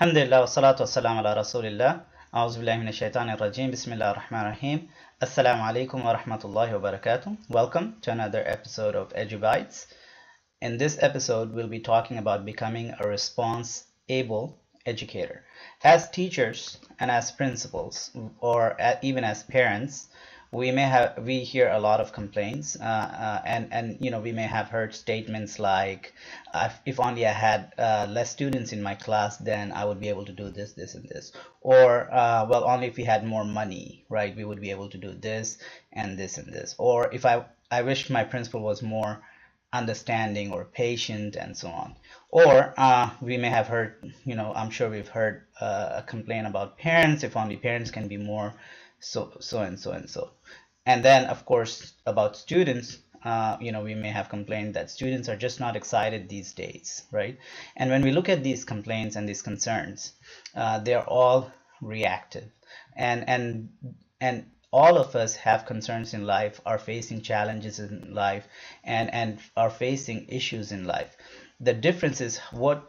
Alhamdulillah, wassalatu wassalamu ala rasulillah. A'udhu billahi minash shaitanir rajim. Bismillahir rahmanir rahim. Assalamu alaikum wa rahmatullahi wa barakatuh. Welcome to another episode of EduBytes. In this episode, we'll be talking about becoming a response-able educator. As teachers and as principals, or even as parents, we hear a lot of complaints, and we may have heard statements like, if only I had less students in my class, then I would be able to do this, this, and this, or well, only if we had more money, right, we would be able to do this and this and this, or if I wish my principal was more understanding or patient, and so on. Or we may have heard, I'm sure we've heard a complaint about parents, if only parents can be more so and so and so. And then, of course, about students, we may have complained that students are just not excited these days, right? And when we look at these complaints and these concerns, they're all reactive, and all of us have concerns in life, are facing challenges in life, and are facing issues in life. The difference is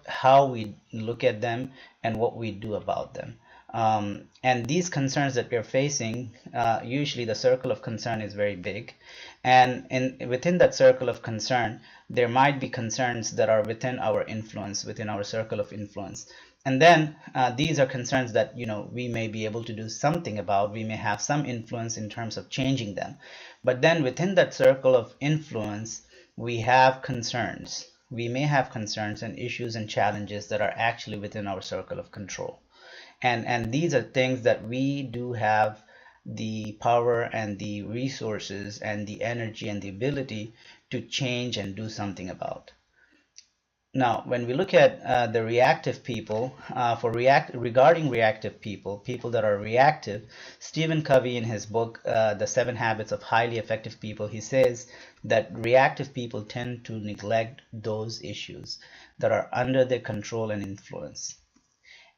how we look at them and what we do about them. And these concerns that we're facing, usually the circle of concern is very big, and within that circle of concern, there might be concerns that are within our influence, within our circle of influence. And then these are concerns that we may be able to do something about. We may have some influence in terms of changing them. But then within that circle of influence, we have concerns. We may have concerns and issues and challenges that are actually within our circle of control. And these are things that we do have the power and the resources and the energy and the ability to change and do something about. Now, when we look at the reactive people, regarding reactive people that are reactive, Steven Covey, in his book, The 7 Habits of Highly Effective People, he says that reactive people tend to neglect those issues that are under their control and influence.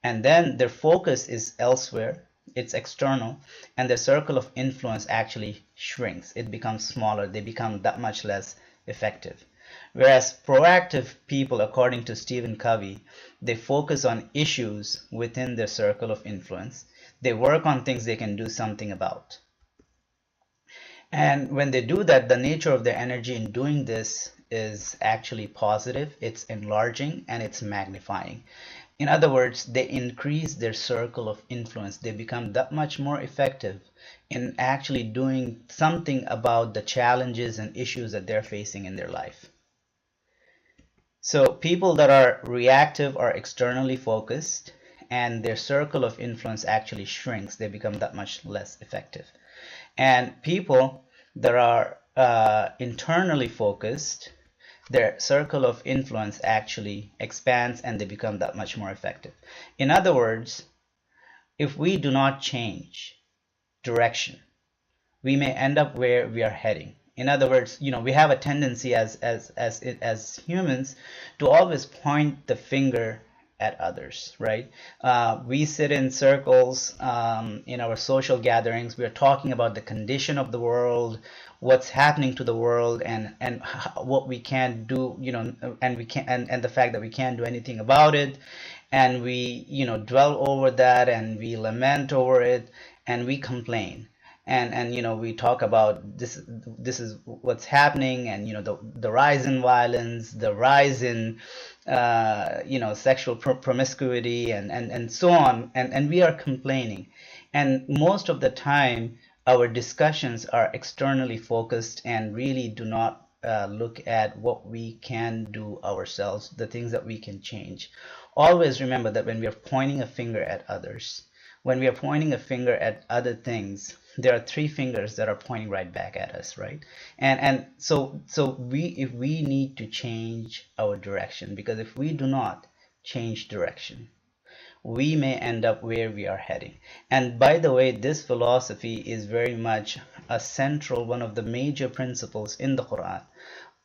And then their focus is elsewhere, it's external, and their circle of influence actually shrinks. It becomes smaller. They become that much less effective. Whereas proactive people, according to Steven Covey, they focus on issues within their circle of influence. They work on things they can do something about. And when they do that, the nature of their energy in doing this is actually positive, it's enlarging, and it's magnifying. In other words, they increase their circle of influence. They become that much more effective in actually doing something about the challenges and issues that they're facing in their life. So people that are reactive are externally focused, and their circle of influence actually shrinks. They become that much less effective. And people that are internally focused, their circle of influence actually expands and they become that much more effective. In other words, if we do not change direction, we may end up where we are heading. In other words, we have a tendency as humans to always point the finger at others, right? We sit in circles in our social gatherings. We are talking about the condition of the world, what's happening to the world, and what we can't do, and we can and the fact that we can't do anything about it, and we dwell over that, and we lament over it, and we complain. And we talk about this is what's happening, and the rise in violence, the rise in sexual promiscuity, and so on, and we are complaining. And most of the time our discussions are externally focused and really do not look at what we can do ourselves, the things that we can change. Always remember that when we are pointing a finger at others, when we are pointing a finger at other things, there are 3 fingers that are pointing right back at us, right? And so if we need to change our direction, because if we do not change direction, we may end up where we are heading. And by the way, this philosophy is very much a central, one of the major principles in the Quran.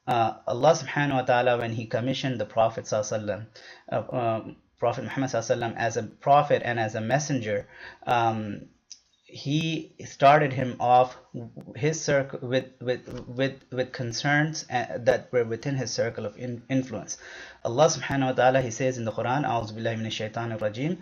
Allah subhanahu wa ta'ala, when he commissioned the Prophet sallallahu alaihi wasallam, Prophet Muhammad sallallahu alaihi wasallam, as a prophet and as a messenger, he started him off his circle with concerns that were within his circle of influence. Allah subhanahu wa ta'ala, he says in the Quran, A'udhu billahi minash shaitanir rajim,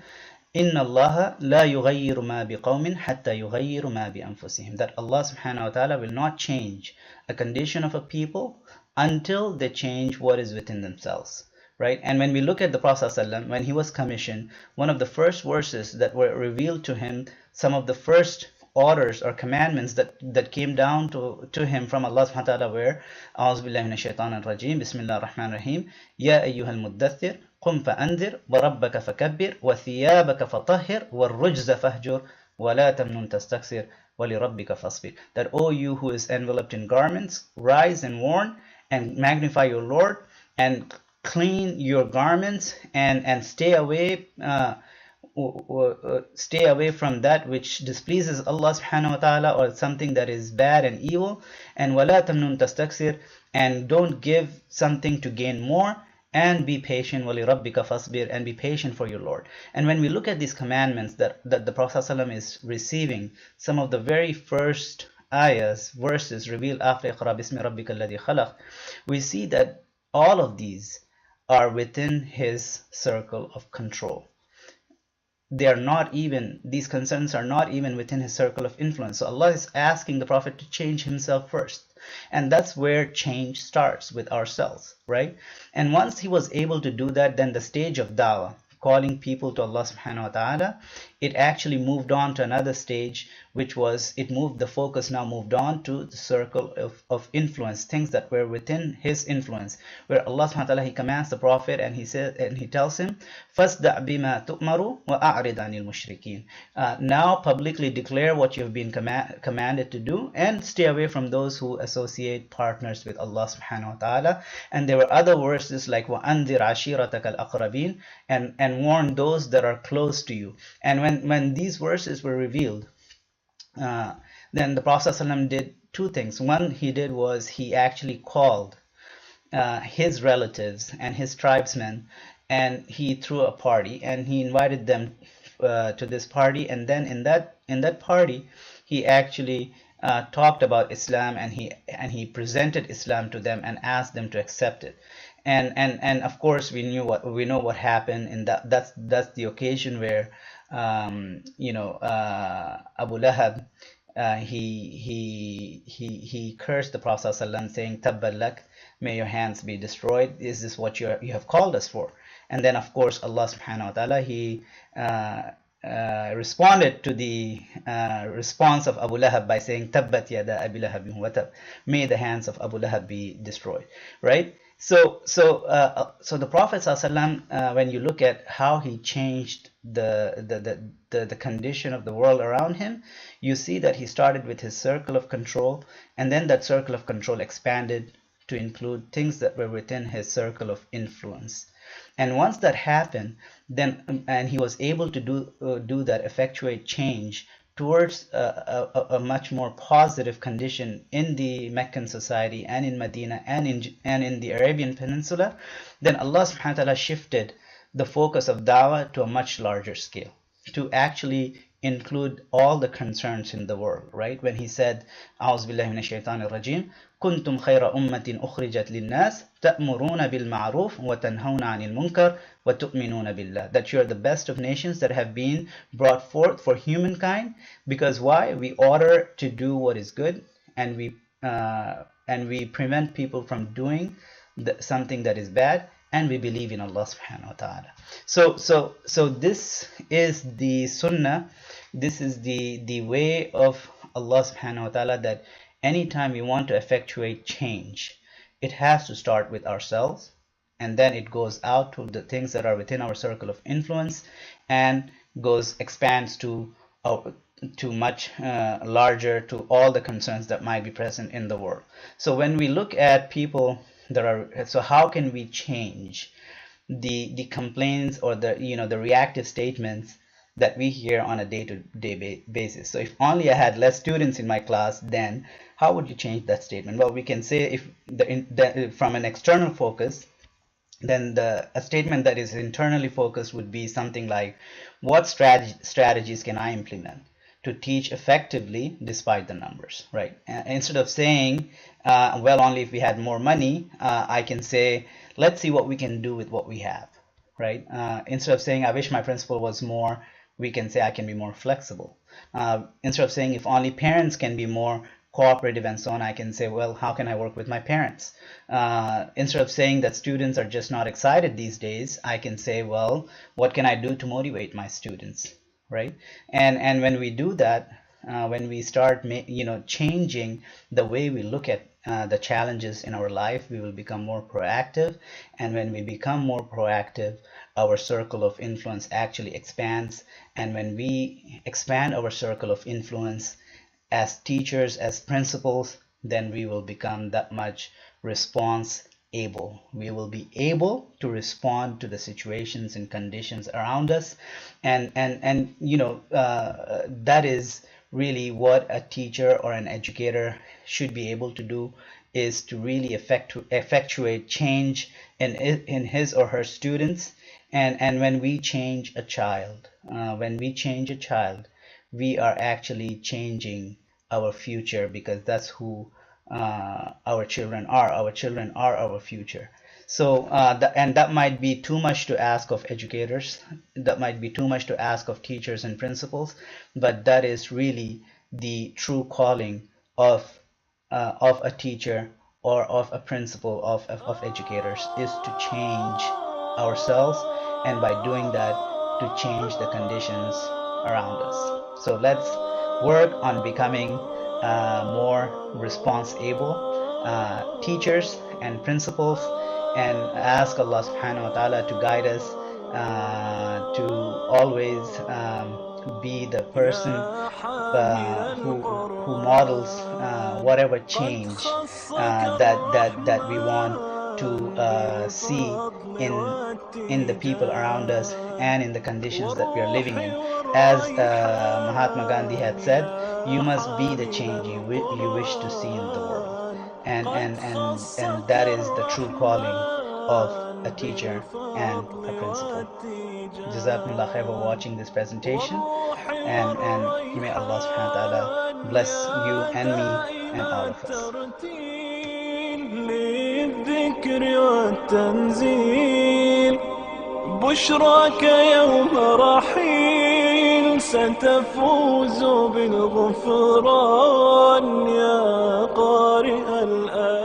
Inna Allah la yughayyiru ma biqawmin hatta yughayyiru ma bi anfusihim. That Allah subhanahu wa ta'ala will not change a condition of a people until they change what is within themselves. Right? And when we look at the Prophet ﷺ, when he was commissioned, one of the first verses that were revealed to him, some of the first orders or commandments that came down to him from Allah subhanahu wa ta'ala were, A'udhu billahi minash shaitanir rajim, Bismillahir Rahmanir Rahim, Ya ayyuhal muddathir, قم فأنذر وربك فكبر وثيابك فطهر والرجز فهجر ولا تمنن تستكثر ولربك فاصبر. That, O you who is enveloped in garments, rise and warn and magnify your Lord, and clean your garments, and stay away from that which displeases Allah subhanahu wa ta'ala, or something that is bad and evil. And وَلَا تَمْنُن تَسْتَكْثِرْ, and don't give something to gain more, and be patient, وَلِرَبِّكَ فَاصْبِرْ, and be patient for your Lord. And when we look at these commandments that the Prophet ﷺ is receiving, some of the very first ayahs, verses revealed after اقرأ بِاسْمِ رَبِّكَ الَّذِي خَلَقَ, we see that all of these are within his circle of control. They are not even, these concerns are not even within his circle of influence. So Allah is asking the Prophet to change himself first. And that's where change starts, with ourselves, right? And once he was able to do that, then the stage of dawah, calling people to Allah subhanahu wa ta'ala, it actually moved on to another stage, which was, the focus now moved on to the circle of influence, things that were within his influence, where Allah subhanahu wa ta'ala, he commands the Prophet, and he tells him, فَاسْدَعْ بِمَا تُؤْمَرُ وَأَعْرِضْ عَنِ الْمُشْرِكِينَ. Now publicly declare what you've been commanded to do, and stay away from those who associate partners with Allah subhanahu wa ta'ala. And there were other verses like وَأَنذِرْ عَشِيرَتَكَ الْأَقْرَبِينَ, and warn those that are close to you. And when these verses were revealed, then the Prophet ﷺ did two things. One he did was he actually called his relatives and his tribesmen, and he threw a party, and he invited them to this party. And then in that party, he actually talked about Islam, and he presented Islam to them and asked them to accept it. And of course we know what happened, and that's the occasion where Abu Lahab, he cursed the Prophet ﷺ, saying, Tabban lak, may your hands be destroyed. Is this what you have called us for? And then of course Allah subhanahu wa ta'ala, he responded to the response of Abu Lahab by saying, Tabbat yada Abi Lahabin wa tab, may the hands of Abu Lahab be destroyed, right? So the Prophet ﷺ, when you look at how he changed the condition of the world around him, you see that he started with his circle of control, and then that circle of control expanded to include things that were within his circle of influence. And once that happened, then and he was able to do that, effectuate change towards a much more positive condition in the Meccan society and in Medina and in the Arabian Peninsula, then Allah subhanahu wa ta'ala shifted the focus of dawah to a much larger scale, to actually include all the concerns in the world, right? When he said, A'udhu billahi minash shaitanir rajim, Kuntum khayra ummatin ukhrijat linnas, ta'muruna bil ma'ruf wa tanhawna 'anil munkar wa tu'minuna billah. That you are the best of nations that have been brought forth for humankind, because why? We order to do what is good, and we prevent people from doing something that is bad, and we believe in Allah subhanahu wa ta'ala. So this is the sunnah, this is the way of Allah subhanahu wa ta'ala, that anytime we want to effectuate change, it has to start with ourselves, and then it goes out to the things that are within our circle of influence, and expands to much larger, to all the concerns that might be present in the world. So when we look at people so how can we change the complaints or the reactive statements that we hear on a day-to-day basis? So if only I had less students in my class, then how would you change that statement? Well, we can say, if from an external focus, then a statement that is internally focused would be something like, what strategies can I implement to teach effectively despite the numbers, right? Instead of saying, well, only if we had more money, I can say, let's see what we can do with what we have, right? Instead of saying, I wish my principal was more, we can say, I can be more flexible. Instead of saying, if only parents can be more cooperative and so on, I can say, well, how can I work with my parents? Instead of saying that students are just not excited these days, I can say, well, what can I do to motivate my students, right? And when we do that, when we start changing the way we look at the challenges in our life, we will become more proactive. And when we become more proactive, our circle of influence actually expands. And when we expand our circle of influence as teachers, as principals, then we will become that much response able. We will be able to respond to the situations and conditions around us. And that is really what a teacher or an educator should be able to do, is to really effectuate change in his or her students. And when we change a child, we are actually changing our future, because that's who our children are. Our children are our future. So and that might be too much to ask of educators, that might be too much to ask of teachers and principals, but that is really the true calling of a teacher or of a principal, of educators, is to change ourselves, and by doing that, to change the conditions around us. So let's work on becoming more response able teachers and principals, and ask Allah subhanahu wa ta'ala to guide us to always be the person who models whatever change that we want to see in the people around us and in the conditions that we are living in. As Mahatma Gandhi had said, you must be the change you wish to see in the world. And that is the true calling of a teacher and a principal. Jazakumullah khair for watching this presentation, and may Allah subhanahu wa ta'ala bless you and me and all of us. للذكر والتنزيل بشراك يوم رحيل ستفوز بالغفران يا قارئ الآيات.